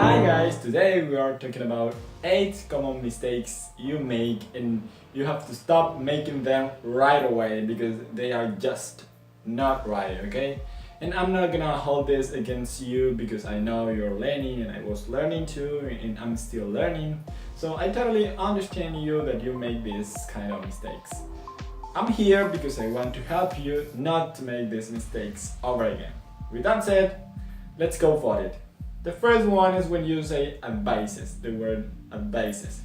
Hi guys, today we are talking about 8 common mistakes you make and you have to stop making them right away because they are just not right, okay? And I'm not gonna hold this against you because I know you're learning and I was learning too and I'm still learning. So I totally understand you that you make these kind of mistakes. I'm here because I want to help you not to make these mistakes over again. With that said, let's go for it. The first one is when you say advices, the word advices.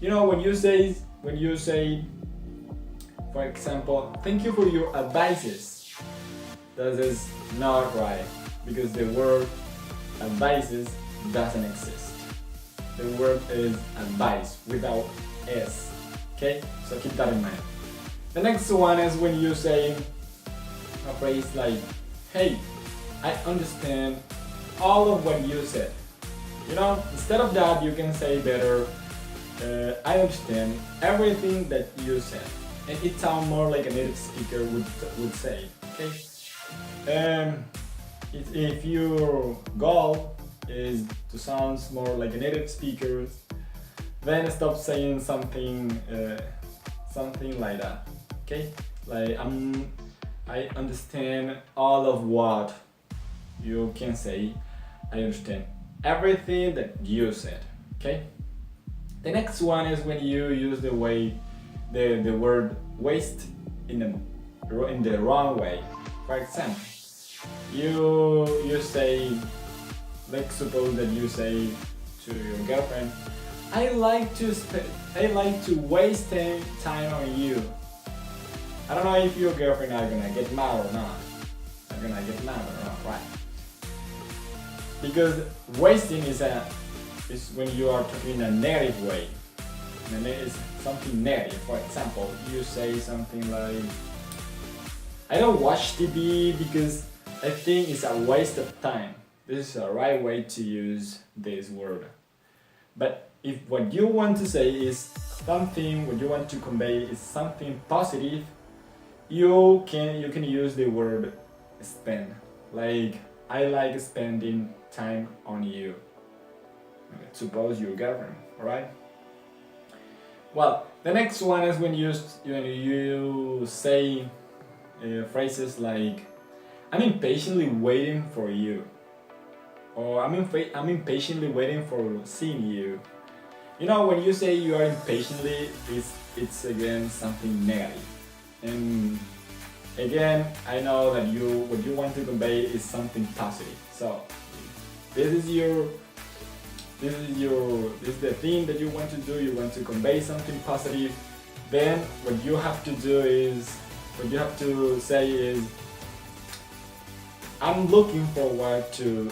You know, when you say, for example, thank you for your advices. That is not right because the word advices doesn't exist. The word is advice without S. Okay, so keep that in mind. The next one is when you say a phrase like, hey, I understand all of what you said. You know, instead of that, you can say better, I understand everything that you said. And it sounds more like a native speaker would say, okay? If your goal is to sound more like a native speaker, then stop saying something like that, okay? Like, I understand all of what you can say. I understand everything that you said, okay? The next one is when you use the word waste in the wrong way. For example, you say, like suppose that you say to your girlfriend, I like to waste time on you. I don't know if your girlfriend are gonna get mad or not. Are gonna get mad or not, right? Because wasting is when you are talking in a negative way. And it's something negative. For example, you say something like, I don't watch TV because I think it's a waste of time. This is the right way to use this word. But if what you want to say is something, what you want to convey is something positive, you can use the word spend. Like, I like spending time on you. Suppose your girlfriend, alright? Well, the next one is when you say phrases like, I'm impatiently waiting for you. Or I'm impatiently waiting for seeing you. You know, when you say you are impatiently, it's again something negative. And again, I know that what you want to convey is something positive. So this is the thing that you want to do. You want to convey something positive. Then what you have to say is, I'm looking forward to,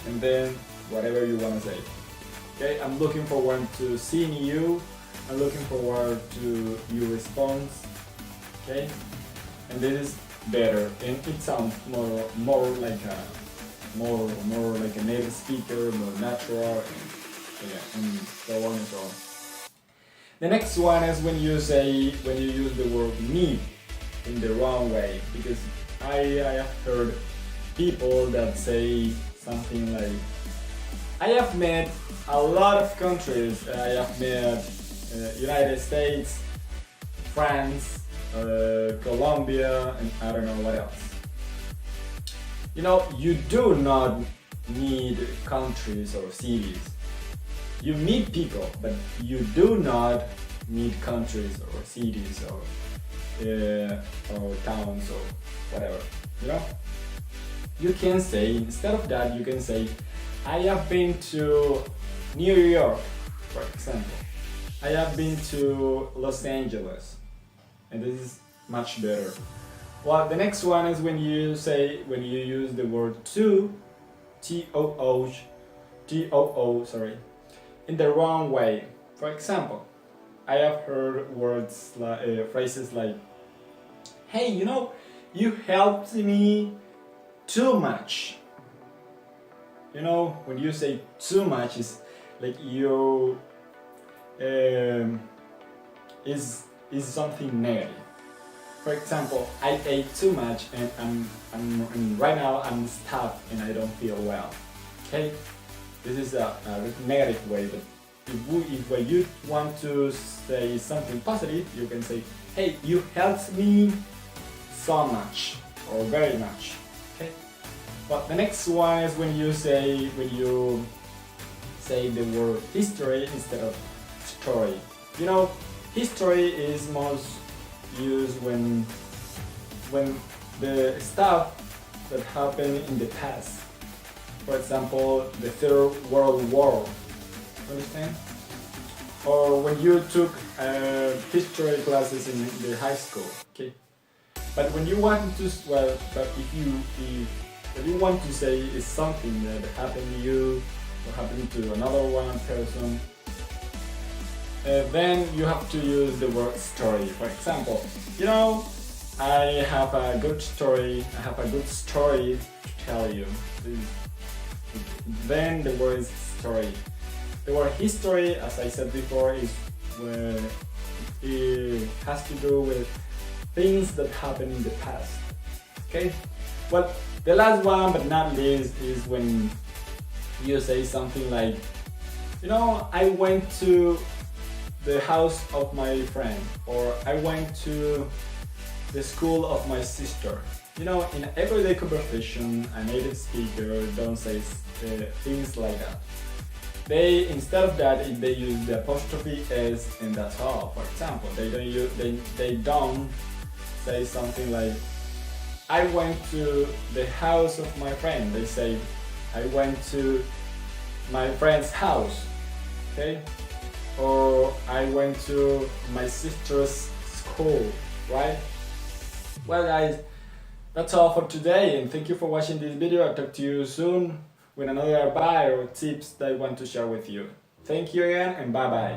and then whatever you want to say. Okay, I'm looking forward to seeing you. I'm looking forward to your response. Okay, and this is better, and it sounds more like a native speaker, more natural, and so on and so on. The next one is when you use the word me in the wrong way, because I have heard people that say something like, I have met a lot of countries. I have met United States, France, Colombia, and I don't know what else. You know, you do not need countries or cities. You meet people, but you do not need countries or cities or towns or whatever. You know, you can say, instead of that, you can say, I have been to New York, for example. I have been to Los Angeles. And this is much better. Well, the next one is when you use the word to, T-O-O, in the wrong way. For example, I have heard phrases like, hey, you know, you helped me too much. You know, when you say too much, it's like you is something negative. For example, I ate too much and right now I'm stuffed and I don't feel well. Okay? This is a negative way, but if when you want to say something positive, you can say, hey, you helped me so much or very much. Okay. But the next one is when you say the word history instead of story. You know, history is most used when the stuff that happened in the past. For example, the Third World War. Understand? Or when you took history classes in the high school. Okay. But when you want to, well, but if what you want to say is something that happened to you or happened to another one person, then you have to use the word story. For example, you know, I have a good story to tell you. Then the word is story. The word history, as I said before, is when it has to do with things that happened in the past. Okay? Well, the last one but not least is when you say something like, you know, I went to the house of my friend, or I went to the school of my sister. You know, in everyday conversation, a native speaker don't say things like that. They, instead of that, they use the apostrophe s and that's all. For example, they don't say something like, I went to the house of my friend. They say, I went to my friend's house. Okay? Or I went to my sister's school, right? Well guys, that's all for today, and thank you for watching this video. I'll talk to you soon with another advice or tips that I want to share with you. Thank you again, and bye bye.